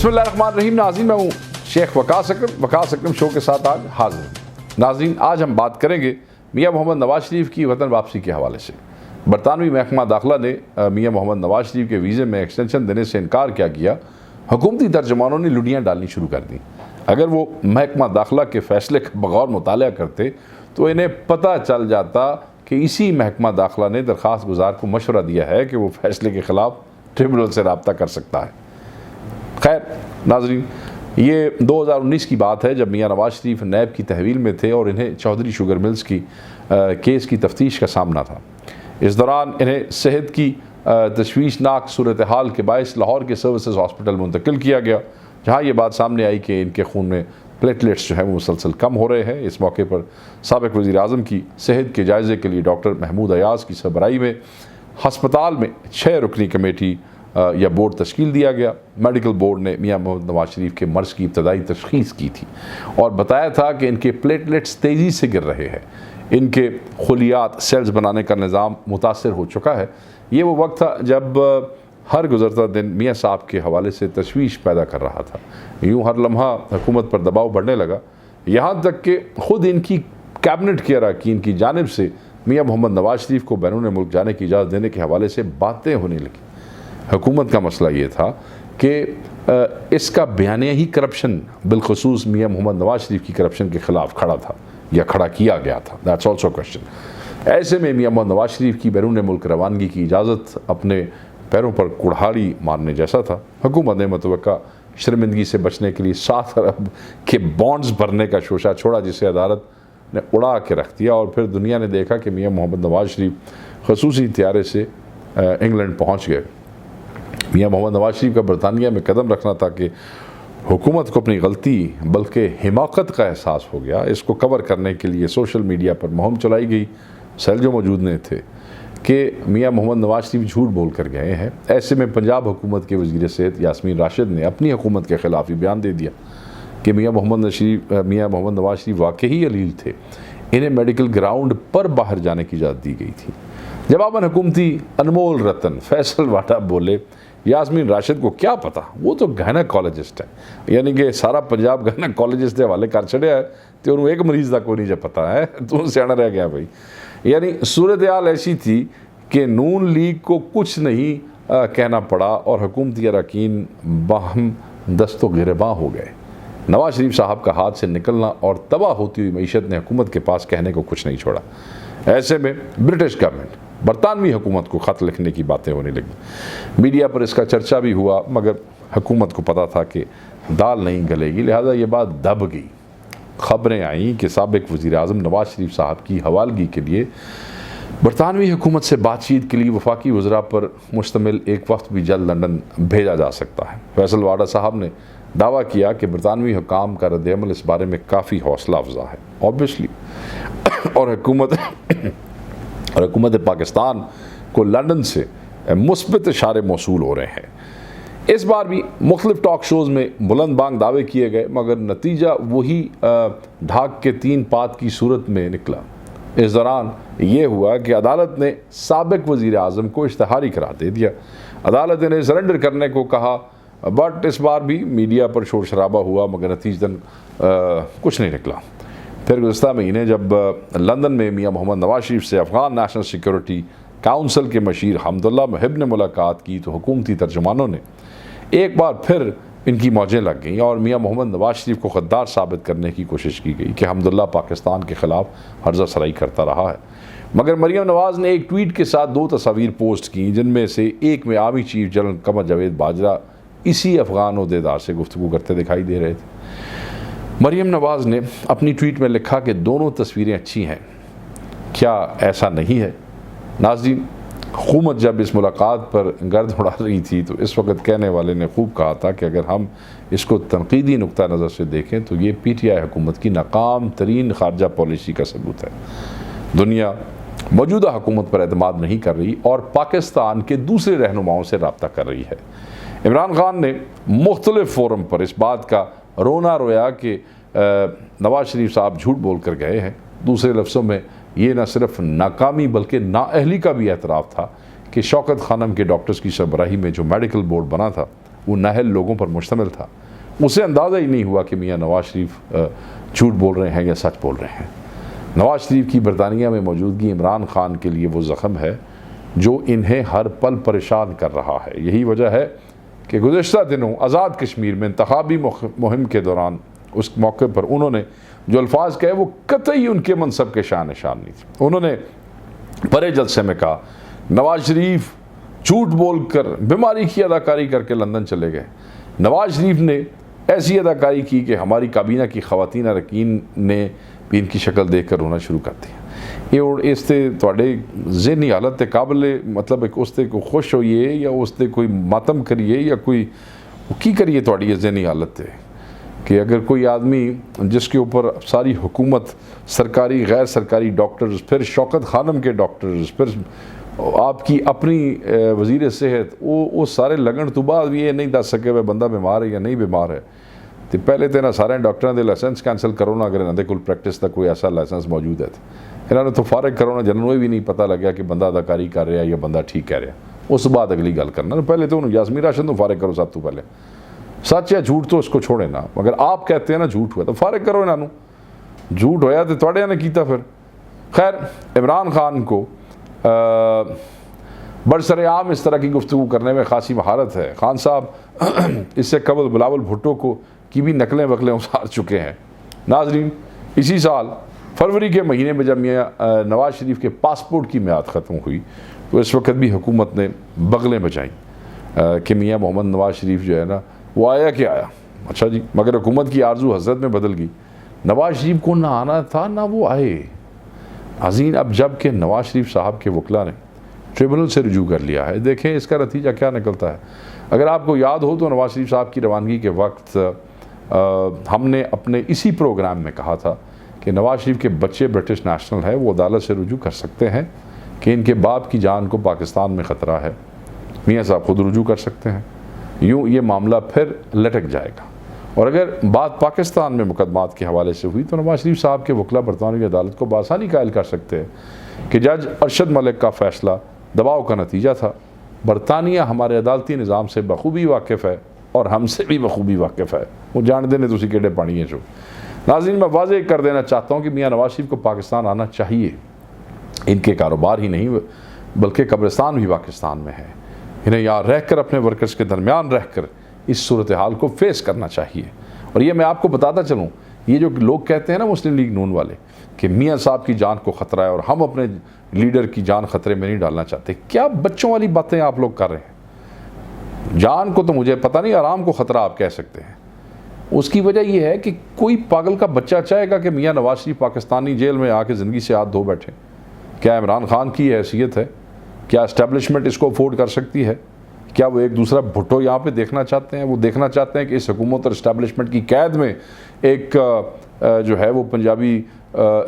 बिस्मिल्लाहिर्रहमानिर्रहीम। नाज़रीन, मैं हूँ शेख वकास अकरम शो के साथ आज हाजिर हूँ। नाज़रीन, आज हम बात करेंगे मियाँ मोहम्मद नवाज शरीफ की वतन वापसी के हवाले से। बरतानवी महकमा दाखिला ने मियाँ मोहम्मद नवाज शरीफ के वीज़े में एक्सटेंशन देने से इनकार क्या किया। हुकूमती तर्जुमानों ने लुड़ियाँ डालनी शुरू कर दी। अगर वो महकमा दाखिला के फ़ैसले का बगौर मुताला करते तो इन्हें पता चल जाता कि इसी महकमा दाखिला ने दरख्वास्त गुजार को मशवरा दिया है कि वो फ़ैसले के ख़िलाफ़ ट्रिब्यूनल से रब्ता कर सकता है। खैर नाज़रीन, ये 2019 की बात है जब मियाँ नवाज शरीफ नैब की तहवील में थे और इन्हें चौधरी शुगर मिल्स की केस की तफ्तीश का सामना था। इस दौरान इन्हें सेहत की तशवीशनाक सूरत हाल के बायस लाहौर के सर्विसेज हॉस्पिटल मुंतकिल किया गया, जहाँ ये बात सामने आई कि इनके खून में प्लेटलेट्स जो हैं वो मुसलसल कम हो रहे हैं। इस मौके पर साबिक़ वज़ीर आज़म की सेहत के जायज़े के लिए डॉक्टर महमूद अयाज़ की सरबराही में हस्पताल में 6 रुकनी कमेटी या बोर्ड तश्कील दिया गया। मेडिकल बोर्ड ने मियाँ मोहम्मद नवाज शरीफ के मर्ज़ की इब्तदाई तशख़ीस की थी और बताया था कि इनके प्लेटलेट्स तेज़ी से गिर रहे हैं, इनके खुलियात सेल्स बनाने का निज़ाम मुतासर हो चुका है। ये वो वक्त था जब हर गुज़रता दिन मियाँ साहब के हवाले से तशवीश पैदा कर रहा था। यूँ हर लम्हा हुकूमत पर दबाव बढ़ने लगा, यहाँ तक कि ख़ुद इनकी कैबिनेट के अरकान की जानिब से मियाँ मोहम्मद नवाज शरीफ को बैरून मुल्क जाने की इजाज़त देने के हवाले से बातें होने लगी। हुकूमत का मसला ये था कि इसका बयानिया ही करप्शन, बिलखसूस मियाँ मोहम्मद नवाज शरीफ की करप्शन के ख़िलाफ़ खड़ा था या खड़ा किया गया था। That's also question. ऐसे में मियाँ मोहम्मद नवाज शरीफ की बैरून मुल्क रवानगी की इजाज़त अपने पैरों पर कुल्हाड़ी मारने जैसा था। हुकूमत ने मुतवक्का शर्मिंदगी से बचने के लिए 7 अरब के बॉन्ड्स भरने का शोशा छोड़ा, जिसे अदालत ने उड़ा के रख दिया और फिर दुनिया ने देखा कि मियाँ मोहम्मद नवाज शरीफ खसूसी त्यारे से इंग्लैंड पहुँच गए। मियाँ मोहम्मद नवाज शरीफ का बरतानिया में कदम रखना था कि हुकूमत को अपनी गलती बल्कि हिमाकत का एहसास हो गया। इसको कवर करने के लिए सोशल मीडिया पर मुहिम चलाई गई। सेल जो मौजूद नहीं थे कि मियाँ मोहम्मद नवाज शरीफ झूठ बोल कर गए हैं। ऐसे में पंजाब हुकूमत के वज़ीर सेहत यास्मीन राशिद ने अपनी हुकूमत के ख़िलाफ़ ही बयान दे दिया कि मियाँ मोहम्मद नवाज शरीफ वाकई अलील थे, इन्हें मेडिकल ग्राउंड पर बाहर जाने की इजाज़त दी गई थी। जवाबन हुकूमती अनमोल रतन फैसल वाटा बोले, यास्मीन राशिद को क्या पता, वो तो गायनेकोलॉजिस्ट है, यानी कि सारा पंजाब गायनेकोलॉजिस्ट के हवाले कर छड़िया है तो उन्होंने एक मरीज़ का कोई नहीं जब पता है, तू सियाना रह गया भाई। यानी सूरत हाल ऐसी थी कि नून लीग को कुछ नहीं कहना पड़ा और हुकूमती अरकान बाहम दस्तो गिरबां हो गए। नवाज शरीफ साहब का हाथ से निकलना और तबाह होती हुई मईशत ने हुकूमत के पास कहने को कुछ नहीं छोड़ा। ऐसे में ब्रिटिश गवर्नमेंट बरतानवी हुकूमत को ख़त लिखने की बातें होने लगी। मीडिया पर इसका चर्चा भी हुआ, मगर हुकूमत को पता था कि दाल नहीं गलेगी, लिहाजा ये बात दब गई। ख़बरें आईं कि साबिक़ वज़ीर आज़म नवाज शरीफ साहब की हवालगी के लिए बरतानवी हुकूमत से बातचीत के लिए वफाकी वज़रा पर मुश्तमिल एक वक्त भी जल्द लंदन भेजा जा सकता है। फैसल वाडा साहब ने दावा किया कि बरतानवी हुकाम का रद्द-ए-अमल इस बारे में काफ़ी हौसला अफजा है ऑब्वियसली और हुकूमत पाकिस्तान को लंदन से मुस्बित इशारे मौसूल हो रहे हैं। इस बार भी मुख्तलिफ टॉक शोज़ में बुलंद बांग दावे किए गए, मगर नतीजा वही ढाक के 3 पात की सूरत में निकला। इस दौरान ये हुआ कि अदालत ने साबिक़ वज़ीर आज़म को इश्तिहारी करार दे दिया। अदालत ने सरेंडर करने को कहा, बट इस बार भी मीडिया पर शोर शराबा हुआ, मगर नतीजतन कुछ नहीं निकला। फिर गुज़श्ता महीने जब लंदन में मियाँ मोहम्मद नवाज शरीफ से अफ़गान नेशनल सिक्योरिटी काउंसिल के मशीर हमदुल्ला मुहिब ने मुलाकात की तो हुकूमती तर्जुमानों ने एक बार फिर इनकी मौजें लग गईं और मियाँ मोहम्मद नवाज शरीफ को गद्दार साबित करने की कोशिश की गई कि हमदुल्ला पाकिस्तान के ख़िलाफ़ हर्जा सराई करता रहा है। मगर मरियम नवाज़ ने एक ट्वीट के साथ 2 तस्वीर पोस्ट की, जिनमें से एक में army chief general Qamar Javed बाजरा इसी अफ़गान ओहदेदार से गुफ्तगू करते दिखाई दे रहे थे। मरियम नवाज़ ने अपनी ट्वीट में लिखा कि दोनों तस्वीरें अच्छी हैं, क्या ऐसा नहीं है? नाज़रीन, हुकूमत जब इस मुलाकात पर गर्द उड़ा रही थी तो इस वक्त कहने वाले ने खूब कहा था कि अगर हम इसको तनकीदी नुक्ता नज़र से देखें तो ये PTI हुकूमत की नाकाम तरीन खारजा पॉलिसी का सबूत है। दुनिया मौजूदा हुकूमत पर एतमाद नहीं कर रही और पाकिस्तान के दूसरे रहनुमाओं से रब्ता कर रही है। इमरान खान ने मुख्तलिफ फोरम पर इस बात का रोना रोया कि नवाज शरीफ साहब झूठ बोल कर गए हैं। दूसरे लफ्ज़ों में ये न सिर्फ नाकामी बल्कि नाअहली का भी एतराफ़ था कि शौकत खानम के डॉक्टर्स की सरबराही में जो मेडिकल बोर्ड बना था वो नाहल लोगों पर मुश्तमिल था। उसे अंदाज़ा ही नहीं हुआ कि मियाँ नवाज शरीफ झूठ बोल रहे हैं या सच बोल रहे हैं। नवाज शरीफ की बरतानिया में मौजूदगी इमरान खान के लिए वो ज़ख़म है जो इन्हें हर पल परेशान कर रहा है। यही वजह है कि गुज़िश्ता दिनों आज़ाद कश्मीर में इंतखाबी मुहिम के दौरान उस मौके पर उन्होंने जो अल्फाज कहे वो कतई उनके मनसब के शान निशान नहीं थे। उन्होंने बड़े जलसे में कहा नवाज शरीफ झूठ बोलकर बीमारी की अदाकारी करके लंदन चले गए। नवाज शरीफ ने ऐसी अदाकारी की कि हमारी काबीना की ख़वातीन अरकान ने भी इनकी शक्ल देख कर रोना शुरू कर दिया। ये इससे थोड़े ज़हनी हालत के काबिल मतलब एक उसते को खुश होइए या उसते कोई मातम करिए या कोई की करिए थोड़ी ये ज़हनी हालत है कि अगर कोई आदमी जिसके ऊपर सारी हुकूमत, सरकारी गैर सरकारी डॉक्टर्स, फिर शौकत खानम के डॉक्टर्स, फिर आपकी अपनी वज़ीर सेहत, वो सारे लगन तो बाद भी ये नहीं दस सके वह बंदा बीमार है या नहीं बीमार है। तो पहले तो इन्होंने सारे डॉक्टरों के लाइसेंस कैंसल करो ना, अगर इन्होंने कोल प्रैक्टिस का कोई ऐसा लाइसेंस मौजूद है तो इन्होंने तो फारग करो ना, जिन्होंने भी नहीं पता लग्या कि बंदा अदाकारी कर रहा है या बंदा ठीक कह रहा। उस बाद अगली गल करना, पहले तो उन्होंने यासमीन राशिद तो फारग करो। सब तो पहले सच या झूठ तो उसको छोड़े ना, अगर आप कहते हैं ना झूठ हुआ तो फारग करो इन्हों। झूठ होया तो थोड़े ने किया। फिर खैर इमरान खान को बरसरेआम इस तरह की गुफ्तगू करने में खासी महारत है। खान साहब इससे कबल बिलावल भुट्टो को की भी नकलें वकलें उतार चुके हैं। नाजरीन, इसी साल फरवरी के महीने में जब मियाँ नवाज शरीफ के पासपोर्ट की मियाद ख़त्म हुई तो इस वक्त भी हुकूमत ने बगलें बजाईं कि मियाँ मोहम्मद नवाज शरीफ जो है ना वो आया कि आया। अच्छा जी, मगर हुकूमत की आरजू हजरत में बदल गई। नवाज शरीफ को ना आना था ना वो आए। नाज़रीन, अब जब के नवाज शरीफ साहब के वकला ने ट्रिब्यूनल से रुजू कर लिया है, देखें इसका नतीजा क्या निकलता है। अगर आपको याद हो तो नवाज शरीफ साहब की रवानगी के वक्त हमने अपने इसी प्रोग्राम में कहा था कि नवाज शरीफ के बच्चे ब्रिटिश नेशनल है, वो अदालत से रुजू कर सकते हैं कि इनके बाप की जान को पाकिस्तान में ख़तरा है। मियाँ साहब खुद रुजू कर सकते हैं, यूँ ये मामला फिर लटक जाएगा। और अगर बात पाकिस्तान में मुकदमात के हवाले से हुई तो नवाज शरीफ साहब के वकला बरतानवी अदालत को बासानी कायल कर सकते हैं कि जज अरशद मलिक का फ़ैसला दबाव का नतीजा था। बरतानिया हमारे अदालती निज़ाम से बखूबी वाकिफ़ है और हमसे भी बखूबी वाकिफ़ है। वो जान देने तुसी केड़े पानी है जो। नाज़रीन, मैं वाज़े कर देना चाहता हूँ कि मियाँ नवाज शरीफ को पाकिस्तान आना चाहिए। इनके कारोबार ही नहीं बल्कि कब्रिस्तान भी पाकिस्तान में है। इन्हें यहाँ रह कर अपने वर्कर्स के दरमियान रह कर इस सूरत हाल को फेस करना चाहिए। और ये मैं आपको बताता चलूँ, ये जो लोग कहते हैं ना मुस्लिम लीग नून वाले कि मियाँ साहब की जान को ख़तरा है और हम अपने लीडर की जान ख़तरे में नहीं डालना चाहते, क्या बच्चों वाली बातें आप लोग कर रहे हैं। जान को तो मुझे पता नहीं, आराम को ख़तरा आप कह सकते हैं। उसकी वजह यह है कि कोई पागल का बच्चा चाहेगा कि मियाँ नवाज शरीफ पाकिस्तानी जेल में आके ज़िंदगी से हाथ धो बैठे। क्या इमरान खान की हैसियत है? क्या इस्टेब्लिशमेंट इसको अफोर्ड कर सकती है? क्या वो एक दूसरा भुट्टो यहाँ पे देखना चाहते हैं? वो देखना चाहते हैं कि इस हुकूमत और इस्टेब्लिशमेंट की कैद में एक जो है वो पंजाबी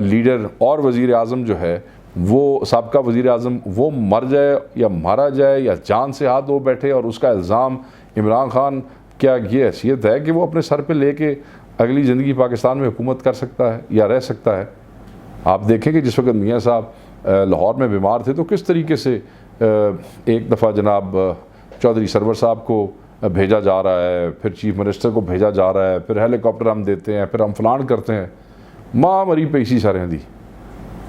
लीडर और वज़ीर आज़म जो है वो साबका वज़ीर आज़म वो मर जाए या मारा जाए या जान से हाथ धो बैठे और उसका इल्ज़ाम इमरान खान, क्या ये हैसियत है कि वो अपने सर पे लेके अगली ज़िंदगी पाकिस्तान में हुकूमत कर सकता है या रह सकता है? आप देखें कि जिस वक्त मियाँ साहब लाहौर में बीमार थे तो किस तरीके से एक दफ़ा जनाब चौधरी सरवर साहब को भेजा जा रहा है, फिर चीफ मिनिस्टर को भेजा जा रहा है, फिर हेलीकॉप्टर हम देते हैं, फिर हम फलान करते हैं। माँ मरी पैसी सारे दी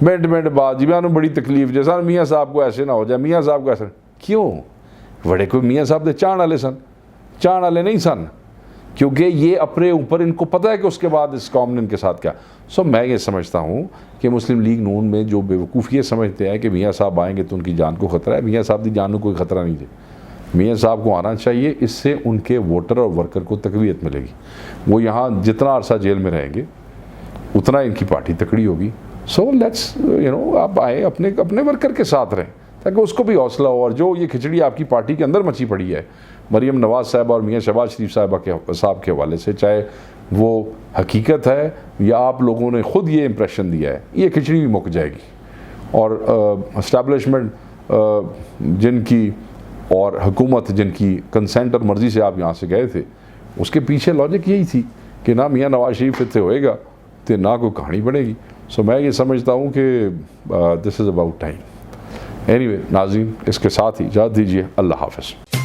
मिनट बाद जी मैं बड़ी तकलीफ जैसा मियाँ साहब को ऐसे ना हो जाए, मियाँ साहब को ऐसा क्यों? बड़े कोई मियाँ साहब दे चाहने वाले सन, चाहने वाले नहीं सन, क्योंकि ये अपने ऊपर इनको पता है कि उसके बाद इस कौम ने इनके साथ क्या। सो मैं ये समझता हूँ कि मुस्लिम लीग नून में जो बेवकूफ़ ये समझते हैं कि मियाँ साहब आएंगे तो उनकी जान को ख़तरा है, मियाँ साहब की जान को कोई ख़तरा नहीं है। मियाँ साहब को आना चाहिए, इससे उनके वोटर और वर्कर को तकवीत मिलेगी। वो यहाँ जितना अरसा जेल में रहेंगे उतना इनकी पार्टी तकड़ी होगी। सो लेट्स आप आए अपने अपने वर्कर के साथ रहें ताकि उसको भी हौसला हो। और जो ये खिचड़ी आपकी पार्टी के अंदर मची पड़ी है मरीम नवाज साहब और मियाँ शहबाज शरीफ साहब के हवाले से, चाहे वो हकीकत है या आप लोगों ने ख़ुद ये इम्प्रेशन दिया है, ये खिचड़ी भी मुक जाएगी। और इस्टेब्लिशमेंट जिनकी और हुकूमत जिनकी कंसेंट और मर्ज़ी से आप यहाँ से गए थे, उसके पीछे लॉजिक यही थी कि ना मियाँ नवाज शरीफ इतने होएगा तो ना कोई कहानी बनेगी। सो मैं ये समझता हूँ कि this is about time. Anyway नाज़रीन, इसके साथ ही इजाज़त दीजिए। अल्लाह हाफ़िज़।